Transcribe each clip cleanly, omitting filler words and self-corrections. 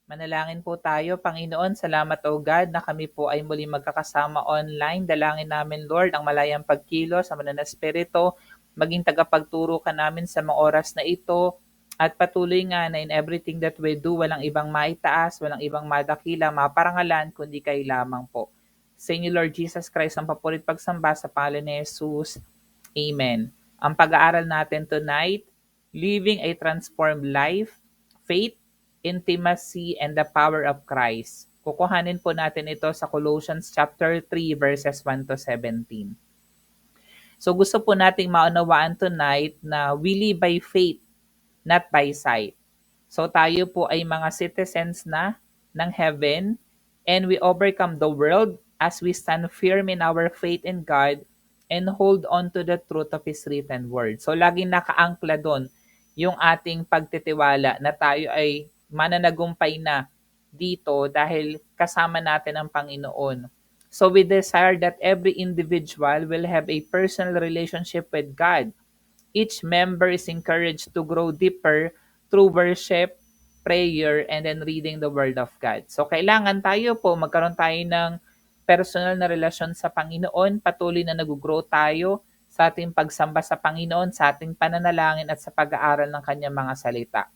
Manalangin po tayo. Panginoon, salamat o God na kami po ay muli magkakasama online. Dalangin namin, Lord, ang malayang pagkilos sa banal na espiritu, maging tagapagturo ka namin sa mga oras na ito, at patuloy nga na in everything that we do, walang ibang maitaas, walang ibang madakila, maparangalan, kundi kayo lamang po. Sa inyo, Lord Jesus Christ, ang papurit pagsamba sa pangalan ni Jesus. Amen. Ang pag-aaral natin tonight, Living a Transformed Life, Faith, Intimacy, and the Power of Christ. Kukuhanin po natin ito sa Colossians chapter 3 verses 1 to 17. So gusto po nating maunawaan tonight na we live by faith, not by sight. So tayo po ay mga citizens na ng heaven, and we overcome the world as we stand firm in our faith in God and hold on to the truth of His written word. So laging nakaangkla doon yung ating pagtitiwala na tayo ay mananagumpay na dito dahil kasama natin ang Panginoon. So we desire that every individual will have a personal relationship with God. Each member is encouraged to grow deeper through worship, prayer, and then reading the Word of God. So kailangan tayo po, magkaroon tayo ng personal na relasyon sa Panginoon, patuloy na nag-grow tayo sa ating pagsamba sa Panginoon, sa ating pananalangin at sa pag-aaral ng kanyang mga salita.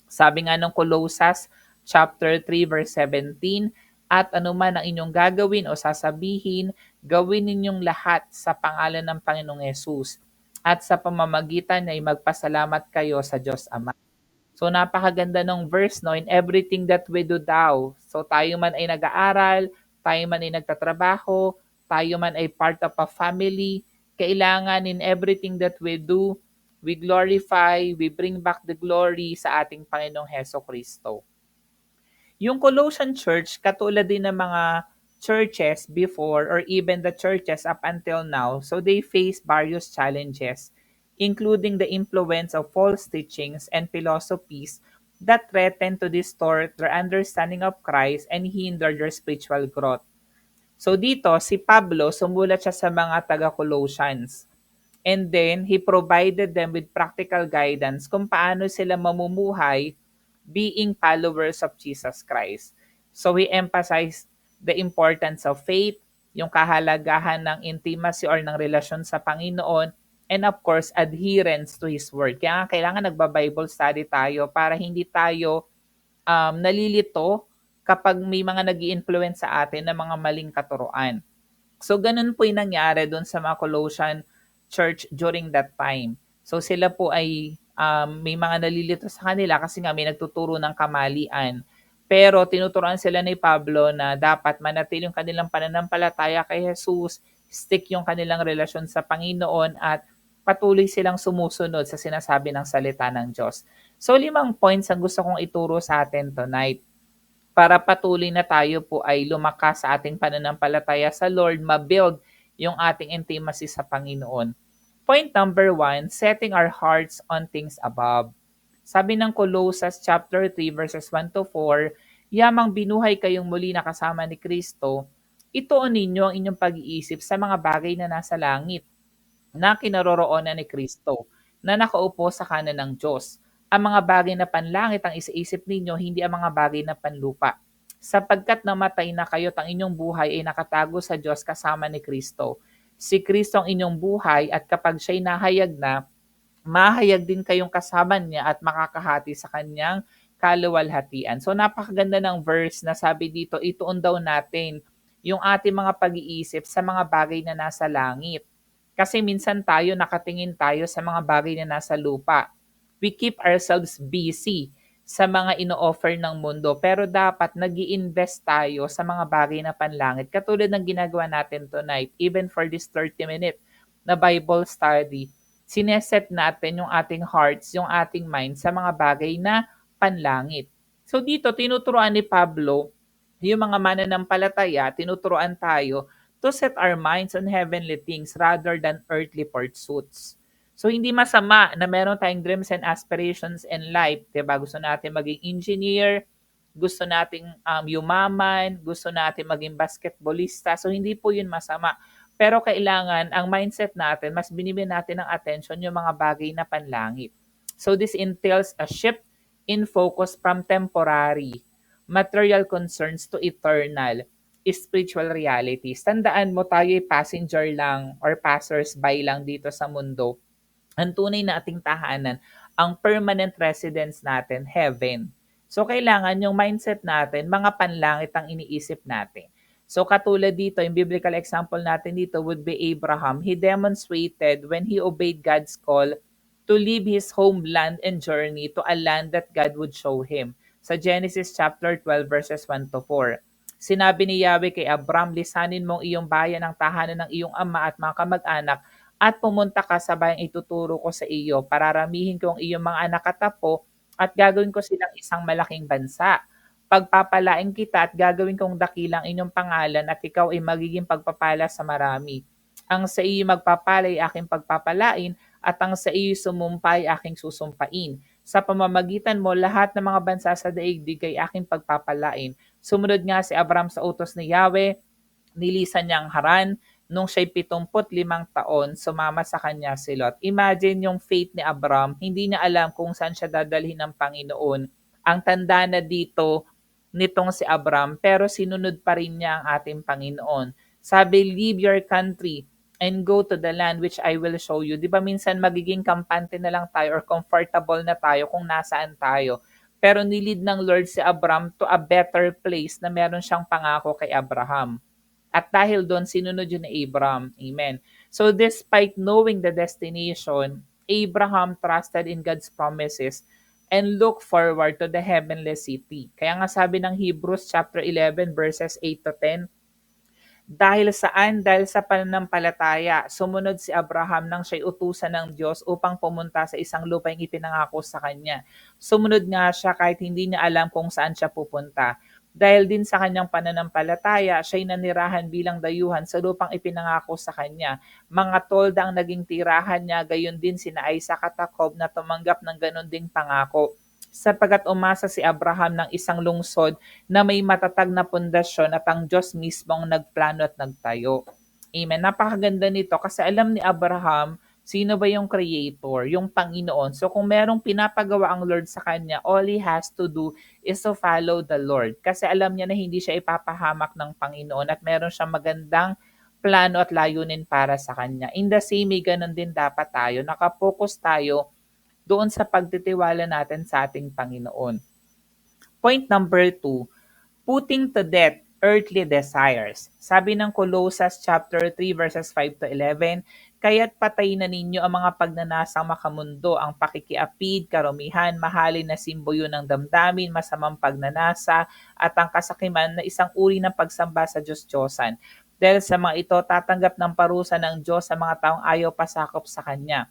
Sabi nga ng Colossus chapter 3 verse 17, at anuman ang inyong gagawin o sasabihin, gawin ninyong lahat sa pangalan ng Panginoong Yesus. At sa pamamagitan niya ay magpasalamat kayo sa Diyos Ama. So napakaganda ng verse, no? In everything that we do daw. So tayo man ay nag-aaral, tayo man ay nagtatrabaho, tayo man ay part of a family, kailangan in everything that we do, we glorify, we bring back the glory sa ating Panginoong Heso Kristo. Yung Colossian Church, katulad din ng mga churches before or even the churches up until now, so they face various challenges, including the influence of false teachings and philosophies that threaten to distort their understanding of Christ and hinder their spiritual growth. So dito, si Pablo, sumulat siya sa mga taga-Colossians. And then, he provided them with practical guidance kung paano sila mamumuhay being followers of Jesus Christ. So he emphasized the importance of faith, yung kahalagahan ng intimacy or ng relasyon sa Panginoon, and of course, adherence to His Word. Kaya kailangan nagba-Bible study tayo para hindi tayo nalilito kapag may mga nag-i-influence sa atin ng mga maling katuruan. So, ganun po yung nangyari doon sa mga Colossian church during that time. So, sila po ay may mga nalilito sa kanila kasi nga may nagtuturo ng kamalian. Pero tinuturuan sila ni Pablo na dapat manatili yung kanilang pananampalataya kay Jesus, stick yung kanilang relasyon sa Panginoon at patuloy silang sumusunod sa sinasabi ng salita ng Diyos. So 5 points ang gusto kong ituro sa atin tonight para patuloy na tayo po ay lumakas sa ating pananampalataya sa Lord, ma-build yung ating intimacy sa Panginoon. Point number 1, setting our hearts on things above. Sabi ng Colossus chapter 3 verses 1 to 4, yamang binuhay kayong muli na kasama ni Kristo, ituon ninyo ang inyong pag-iisip sa mga bagay na nasa langit, na kinaroroonan ni Kristo, na nakaupo sa kanan ng Diyos. Ang mga bagay na panlangit ang isiisip ninyo, hindi ang mga bagay na panlupa. Sapagkat namatay na kayo at ang inyong buhay ay nakatago sa Diyos kasama ni Kristo. Si Kristo ang inyong buhay at kapag siya'y nahayag na, mahayag din kayong kasama niya at makakahati sa kanyang kaluwalhatian. So napakaganda ng verse na sabi dito, ituon daw natin yung ating mga pag-iisip sa mga bagay na nasa langit. Kasi minsan tayo nakatingin tayo sa mga bagay na nasa lupa. We keep ourselves busy sa mga ino-offer ng mundo, pero dapat nag-i-invest tayo sa mga bagay na panlangit. Katulad ng ginagawa natin tonight, even for this 30-minute na Bible study, sineset natin yung ating hearts, yung ating mind sa mga bagay na panlangit. So dito, tinuturuan ni Pablo, yung mga mananampalataya, tinuturuan tayo to set our minds on heavenly things rather than earthly pursuits. So hindi masama na meron tayong dreams and aspirations in life. Diba? Gusto natin maging engineer, gusto nating yumaman, gusto natin maging basketballista. So hindi po yun masama. Pero kailangan, ang mindset natin, mas binibigyan natin ng attention yung mga bagay na panlangit. So this entails a shift in focus from temporary material concerns to eternal spiritual realities. Tandaan mo tayo ay passenger lang or passers-by lang dito sa mundo. Ang tunay na ating tahanan, ang permanent residence natin, heaven. So, kailangan yung mindset natin, mga panlangit ang iniisip natin. So, katulad dito, yung biblical example natin dito would be Abraham. He demonstrated when he obeyed God's call to leave his homeland and journey to a land that God would show him. Sa Genesis chapter 12 verses 1 to 4. Sinabi ni Yahweh kay Abram, lisanin mong iyong bayan ang tahanan ng iyong ama at mga kamag-anak at pumunta ka sa bayang ituturo ko sa iyo. Pararamihin ko ang iyong mga anak at apo at gagawin ko silang isang malaking bansa. Pagpapalain kita at gagawin kong dakilang inyong pangalan at ikaw ay magiging pagpapala sa marami. Ang sa iyo magpapalay aking pagpapalain at ang sa iyo sumumpay aking susumpain. Sa pamamagitan mo, lahat ng mga bansa sa daigdig ay aking pagpapalain. Sumunod nga si Abram sa utos ni Yahweh, nilisan niya ang Haran. Nung siya'y 75 taon, sumama sa kanya si Lot. Imagine yung faith ni Abram, hindi niya alam kung saan siya dadalhin ng Panginoon. Ang tanda na dito nitong si Abram, pero sinunod pa rin niya ang ating Panginoon. Sabi, leave your country and go to the land which I will show you. Di ba minsan magiging kampante na lang tayo or comfortable na tayo kung nasaan tayo. Pero nilid ng Lord si Abram to a better place na meron siyang pangako kay Abraham. At dahil doon, sinunod yun ni Abraham. Amen. So despite knowing the destination, Abraham trusted in God's promises and looked forward to the heavenly city. Kaya nga sabi ng Hebrews chapter 11 verses 8 to 10, dahil saan? Dahil sa pananampalataya, sumunod si Abraham nang siya'y utusan ng Diyos upang pumunta sa isang lupang ipinangako sa kanya. Sumunod nga siya kahit hindi niya alam kung saan siya pupunta. Dahil din sa kanyang pananampalataya, siya'y nanirahan bilang dayuhan sa lupang ipinangako sa kanya. Mga tolda ang naging tirahan niya, gayon din sina Isaac at Jacob na tumanggap ng ganon ding pangako. Sapagkat umasa si Abraham ng isang lungsod na may matatag na pundasyon at ang Diyos mismo ang nagplano at nagtayo. Amen. Napakaganda nito kasi alam ni Abraham sino ba yung creator, yung Panginoon. So kung merong pinapagawa ang Lord sa kanya, all he has to do is to follow the Lord. Kasi alam niya na hindi siya ipapahamak ng Panginoon at meron siyang magandang plano at layunin para sa kanya. In the same way, ganun din dapat tayo. Nakapokus tayo doon sa pagtitiwala natin sa ating Panginoon. Point number 2, putting to death earthly desires. Sabi ng Colossus chapter 3 verses 5 to 11, kaya't patayin na ninyo ang mga pagnanasang makamundo, ang pakikiapid, karumihan, mahalin na simboyo ng damdamin, masamang pagnanasa, at ang kasakiman na isang uri ng pagsamba sa Diyos-Diyosan. Dahil sa mga ito, tatanggap ng parusa ng Diyos sa mga taong ayaw pasakop sa Kanya.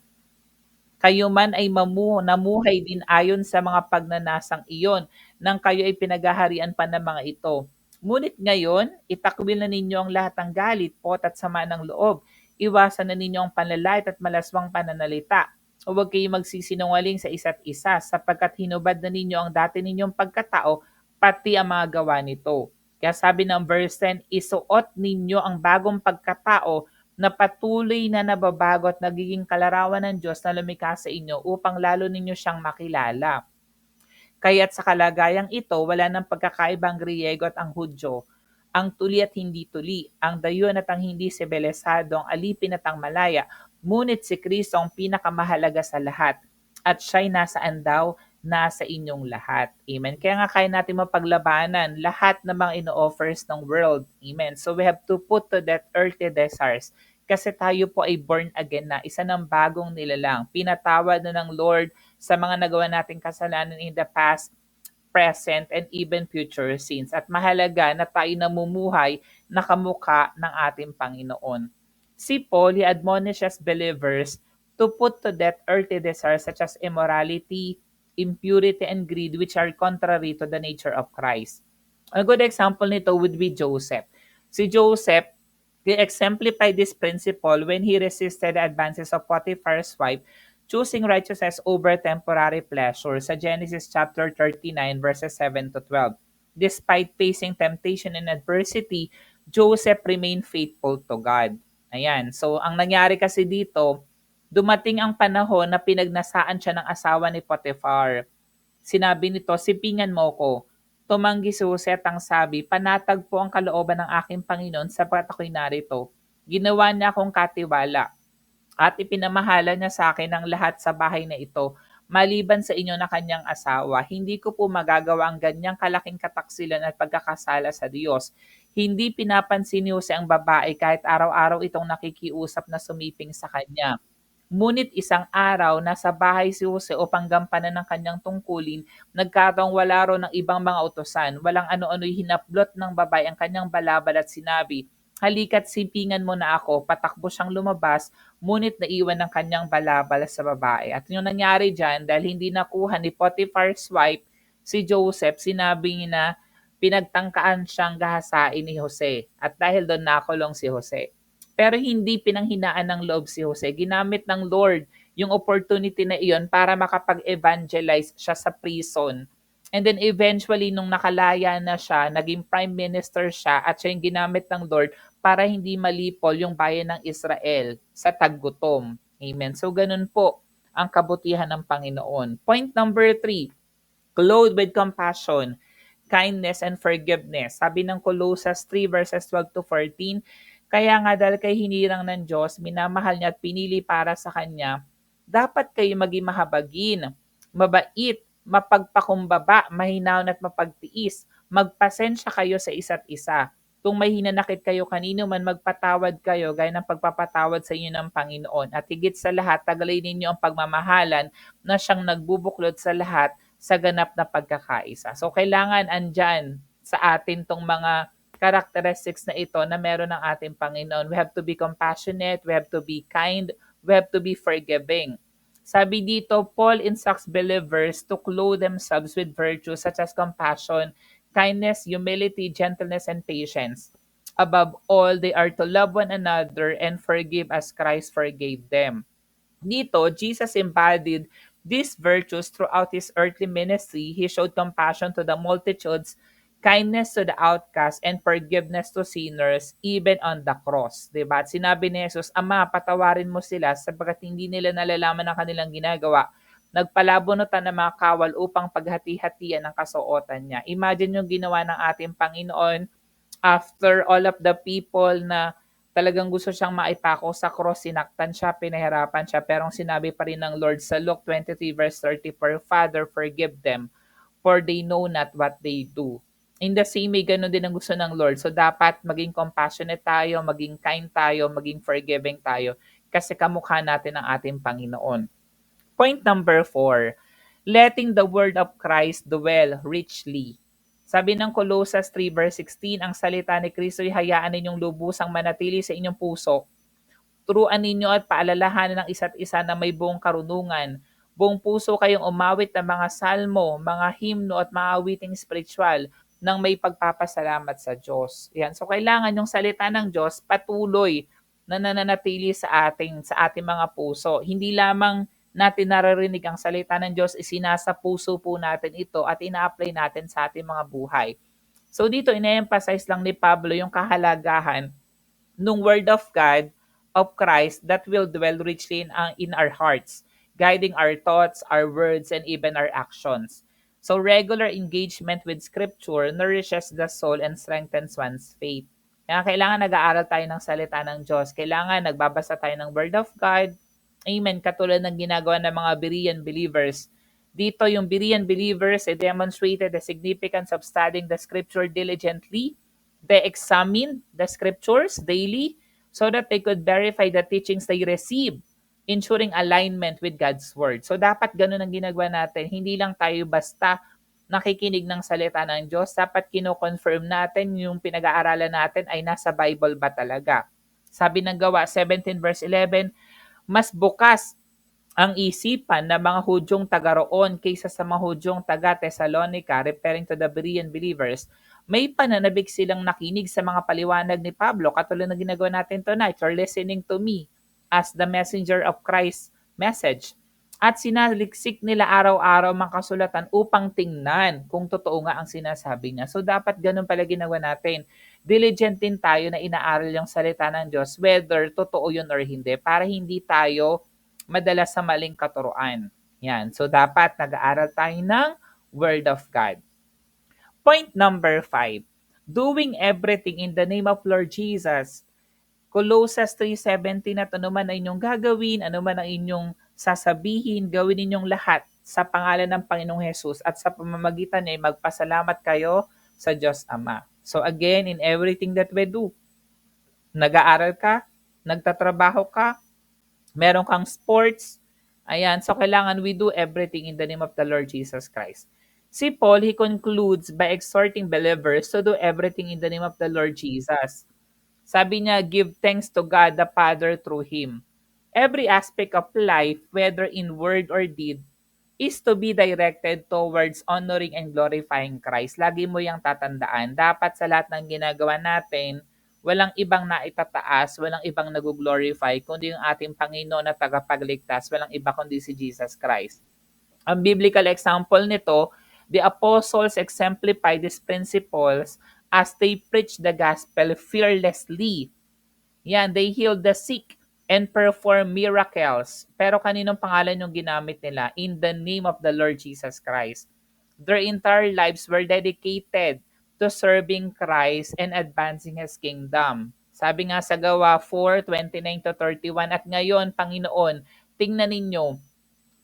Kayo man ay namuhay din ayon sa mga pagnanasang iyon nang kayo ay pinaghaharian pa ng mga ito. Ngunit ngayon, itakwil na ninyo ang lahat ng galit, pot at sama ng loob. Iwasan na ninyo ang panlalait at malaswang pananalita. Huwag kayong magsisinungaling sa isa't isa sapagkat hinubad na ninyo ang dati ninyong pagkatao pati ang mga gawa nito. Kaya sabi ng verse 10, isuot ninyo ang bagong pagkatao na patuloy na nababago at nagiging kalarawan ng Diyos na lumikha sa inyo upang lalo ninyo siyang makilala. Kaya't sa kalagayang ito, wala ng pagkakaibang Griego at ang Hudyo, ang tuli at hindi tuli, ang dayon at ang hindi sibelisado, ang alipin at ang malaya, ngunit si Kristo ang pinakamahalaga sa lahat. At siya'y nasaan daw? Nasa inyong lahat. Amen. Kaya nga kaya natin mapaglabanan lahat ng mga ino-offers ng world. Amen. So we have to put to that earthly desires. Kasi tayo po ay born again na, isa ng bagong nilalang. Pinatawad na ng Lord sa mga nagawa nating kasalanan in the past, present, and even future sins. At mahalaga na tayo namumuhay na kamukha ng ating Panginoon. Si Paul, he admonishes believers to put to death earthly desires such as immorality, impurity, and greed which are contrary to the nature of Christ. A good example nito would be Joseph. Si Joseph, he exemplified this principle when he resisted the advances of Potiphar's wife, choosing righteousness over temporary pleasure sa Genesis chapter 39 verses 7 to 12. Despite facing temptation and adversity, Joseph remained faithful to God. Ayan. So, ang nangyari kasi dito, dumating ang panahon na pinagnasaan siya ng asawa ni Potiphar. Sinabi nito, sipingan mo ko. Tumanggi si Jose at ang sabi, "Panatag po ang kalooban ng aking Panginoon sapagkat ako'y narito. Ginawa niya akong katiwala at ipinamahala niya sa akin ang lahat sa bahay na ito. Maliban sa inyo na kanyang asawa, hindi ko po magagawa ang ganyang kalaking kataksilan at pagkakasala sa Diyos." Hindi pinapansin ni Jose ang babae kahit araw-araw itong nakikiusap na sumiping sa kanya. Ngunit isang araw, nasa bahay si Jose upang gampanan ng kanyang tungkulin, nagkataong wala raw ng ibang mga utosan. Walang ano-ano'y hinaplot ng babae ang kanyang balabal at sinabi, "Halika't sipingan mo na ako." Patakbo siyang lumabas, ngunit naiwan ng kanyang balabal sa babae. At yung nangyari dyan, dahil hindi nakuha ni Potiphar's wife, si Joseph, sinabi niya na pinagtangkaan siyang gahasain ni Jose. At dahil doon nakulong si Jose. Pero hindi pinanghinaan ng loob si Jose. Ginamit ng Lord yung opportunity na iyon para makapag-evangelize siya sa prison. And then eventually, nung nakalaya na siya, naging prime minister siya at siya yung ginamit ng Lord para hindi malipol yung bayan ng Israel sa taggutom. Amen. So, ganun po ang kabutihan ng Panginoon. Point number 3, clothed with compassion, kindness, and forgiveness. Sabi ng Colossus 3 verses 12 to 14, "Kaya nga dahil kay hinirang ng Diyos, minamahal niya at pinili para sa Kanya, dapat kayo maging mahabagin, mabait, mapagpakumbaba, mahinahon at mapagtiis. Magpasensya kayo sa isa't isa. Kung may hinanakit kayo kanino man, magpatawad kayo gaya ng pagpapatawad sa inyo ng Panginoon. At higit sa lahat, tagalay ninyo ang pagmamahalan na siyang nagbubuklod sa lahat sa ganap na pagkakaisa." So, kailangan andyan sa atin tong mga characteristics na ito na meron ng ating Panginoon. We have to be compassionate, we have to be kind, we have to be forgiving. Sabi dito, Paul instructs believers to clothe themselves with virtues such as compassion, kindness, humility, gentleness, and patience. Above all, they are to love one another and forgive as Christ forgave them. Dito, Jesus embodied these virtues throughout his earthly ministry. He showed compassion to the multitudes, kindness to the outcast, and forgiveness to sinners, even on the cross. Diba? At sinabi ni Jesus, "Ama, patawarin mo sila sapagkat hindi nila nalalaman ang kanilang ginagawa." Nagpalabunutan ng mga kawal upang paghati-hatian ang kasuotan niya. Imagine yung ginawa ng ating Panginoon after all of the people na talagang gusto siyang maipako sa cross, sinaktan siya, pinahirapan siya, pero ang sinabi pa rin ng Lord sa Luke 23 verse 34, "Father, forgive them, for they know not what they do." In the same way, ganun din ang gusto ng Lord. So, dapat maging compassionate tayo, maging kind tayo, maging forgiving tayo, kasi kamukha natin ang ating Panginoon. Point number 4, letting the word of Christ dwell richly. Sabi ng Colossus 3 verse 16, "Ang salita ni Kristo ay hayaan ninyong lubusang manatili sa inyong puso. Turuan ninyo at paalalahanan ng isa't isa na may buong karunungan. Buong puso kayong umawit ng mga salmo, mga himno at mga awiting spiritual nang may pagpapasalamat sa Diyos." Yan. So, kailangan yung salita ng Diyos patuloy na nananatili sa ating mga puso. Hindi lamang natin naririnig ang salita ng Diyos, isinasa puso po natin ito at ina-apply natin sa ating mga buhay. So dito, ina-emphasize lang ni Pablo yung kahalagahan nung Word of God, of Christ, that will dwell richly in our hearts, guiding our thoughts, our words, and even our actions. So regular engagement with Scripture nourishes the soul and strengthens one's faith. Kaya kailangan nag-aaral tayo ng salita ng Diyos. Kailangan nagbabasa tayo ng Word of God. Amen. Katulad ng ginagawa ng mga Berean believers. Dito yung Berean believers demonstrated the significance of studying the Scripture diligently. They examined the Scriptures daily so that they could verify the teachings they receive, ensuring alignment with God's Word. So dapat ganun ang ginagawa natin. Hindi lang tayo basta nakikinig ng salita ng Diyos. Dapat kino-confirm natin yung pinag-aaralan natin ay nasa Bible ba talaga. Sabi ng Gawa 17 verse 11, "Mas bukas ang isipan ng mga Hudyong taga-roon kaysa sa mga Hudyong taga-Thessalonica," referring to the Berean believers. "May pananabik silang nakinig sa mga paliwanag ni Pablo," katulad ng ginagawa natin tonight, "or listening to me as the messenger of Christ's message. At sinaliksik nila araw-araw mga kasulatan upang tingnan kung totoo nga ang sinasabi niya." So dapat ganun pala ginawa natin. Diligent din tayo na inaaral yung salita ng Diyos, whether totoo yun or hindi, para hindi tayo madala sa maling katuruan. Yan. So, dapat nag-aaral tayo ng Word of God. Point number 5, doing everything in the name of Lord Jesus. Colossus 3:17, at ano man ang inyong gagawin, ano man ang inyong sasabihin, gawin ninyong lahat sa pangalan ng Panginoong Hesus, at sa pamamagitan niya ay magpasalamat kayo sa Diyos Ama. So again, in everything that we do, nag-aaral ka, nagtatrabaho ka, meron kang sports, ayan, so kailangan we do everything in the name of the Lord Jesus Christ. Si Paul, he concludes by exhorting believers to do everything in the name of the Lord Jesus. Sabi niya, give thanks to God the Father through Him. Every aspect of life, whether in word or deed, is to be directed towards honoring and glorifying Christ. Lagi mo yung tatandaan. Dapat sa lahat ng ginagawa natin, walang ibang naitataas, walang ibang nag-glorify, kundi yung ating Panginoon na tagapagligtas, walang iba kundi si Jesus Christ. Ang biblical example nito, the apostles exemplify these principles as they preach the gospel fearlessly. Yan, they healed the sick and perform miracles. Pero kaninong pangalan yung ginamit nila? In the name of the Lord Jesus Christ. Their entire lives were dedicated to serving Christ and advancing His kingdom. Sabi nga sa Gawa 4:29-31, at ngayon, Panginoon, tingnan ninyo,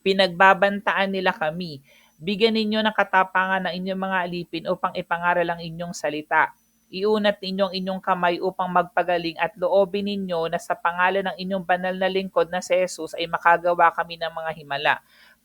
pinagbabantaan nila kami. Bigyan ninyo ng katapangan ng inyong mga alipin upang ipangaral ang inyong salita. Iunat ninyo ang inyong kamay upang magpagaling at loobin ninyo na sa pangalan ng inyong banal na lingkod na si Jesus ay makagawa kami ng mga himala.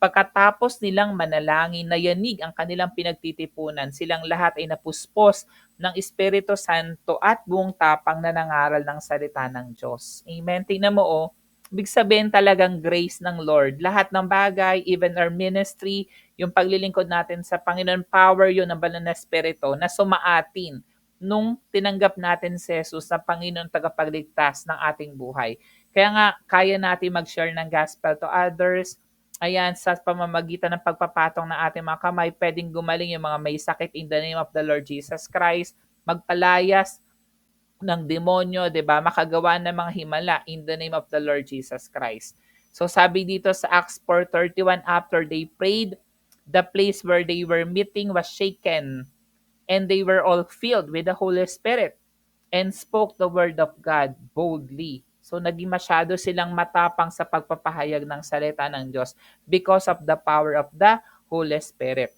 Pagkatapos nilang manalangin, nayanig ang kanilang pinagtitipunan. Silang lahat ay napuspos ng Espiritu Santo at buong tapang na nangaral ng salita ng Diyos. Amen. Tingnan mo, ibig sabihin talagang grace ng Lord. Lahat ng bagay, even our ministry, yung paglilingkod natin sa Panginoon, power yun ng banal na Espiritu na sumaatin nung tinanggap natin si Jesus na Panginoon tagapagligtas ng ating buhay. Kaya nga, kaya natin mag-share ng gospel to others. Ayan, sa pamamagitan ng pagpapatong ng ating mga kamay, pwedeng gumaling yung mga may sakit in the name of the Lord Jesus Christ, magpalayas ng demonyo, 'di ba? Makagawa ng mga himala in the name of the Lord Jesus Christ. So sabi dito sa Acts 4:31, after they prayed, the place where they were meeting was shaken, and they were all filled with the Holy Spirit and spoke the word of God boldly. So naging masyado silang matapang sa pagpapahayag ng salita ng Diyos because of the power of the Holy Spirit.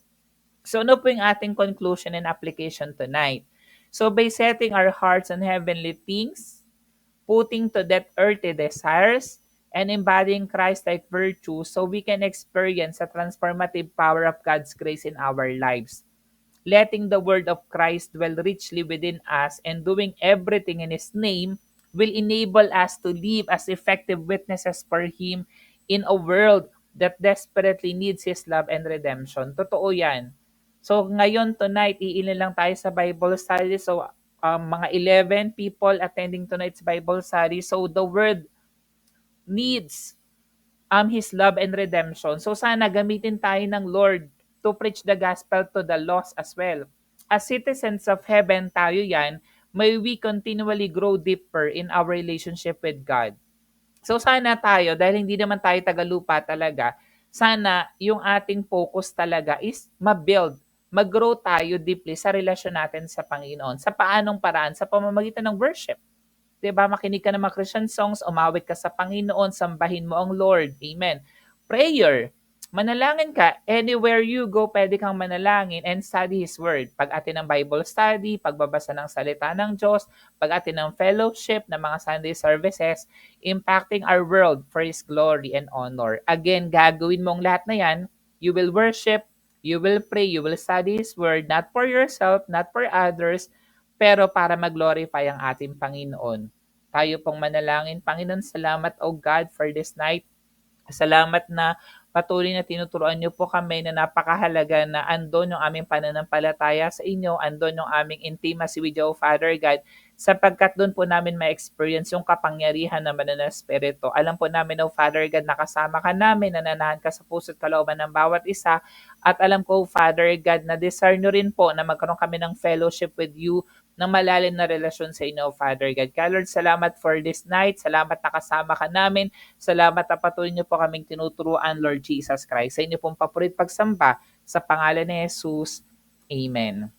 So ano po yung ating conclusion and application tonight? So by setting our hearts on heavenly things, putting to death earthly desires, and embodying Christ-like virtue, so we can experience the transformative power of God's grace in our lives. Letting the word of Christ dwell richly within us and doing everything in His name will enable us to live as effective witnesses for Him in a world that desperately needs His love and redemption. Totoo yan. So ngayon, tonight, iilan lang tayo sa Bible study. So mga 11 people attending tonight's Bible study. So the word needs His love and redemption. So sana gamitin tayo ng Lord to preach the gospel to the lost as well. As citizens of heaven tayo yan, may we continually grow deeper in our relationship with God. So sana tayo, dahil hindi naman tayo tagalupa talaga, sana yung ating focus talaga is ma-build, mag-grow tayo deeply sa relasyon natin sa Panginoon. Sa paanong paraan? Sa pamamagitan ng worship. Diba, makinig ka ng mga Christian songs, umawit ka sa Panginoon, sambahin mo ang Lord. Amen. Prayer. Manalangin ka. Anywhere you go, pwede kang manalangin and study His Word. Pag atin ng Bible study, pagbabasa ng salita ng Diyos, pag atin ng fellowship, ng mga Sunday services, impacting our world for His glory and honor. Again, gagawin mong lahat na yan. You will worship, you will pray, you will study His Word, not for yourself, not for others, pero para mag-glorify ang ating Panginoon. Tayo pong manalangin. Panginoon, salamat, O God, for this night. Salamat na patuloy na tinuturuan niyo po kami na napakahalaga na andon yung aming pananampalataya sa inyo, andon yung aming intimacy with you, Father God, sapagkat doon po namin ma-experience yung kapangyarihan naman ng Espiritu. Alam po namin, O Father God, nakasama ka namin, nananahan ka sa puso't kalooban ng bawat isa, at alam ko, Father God, na desire nyo rin po na magkaroon kami ng fellowship with you, ng malalim na relasyon sa inyo, Father God. Kaya Lord, salamat for this night. Salamat na kasama ka namin. Salamat na patuloy niyo po kaming tinuturuan, Lord Jesus Christ. Sa inyo pong papurit pagsamba sa pangalan ni Jesus. Amen.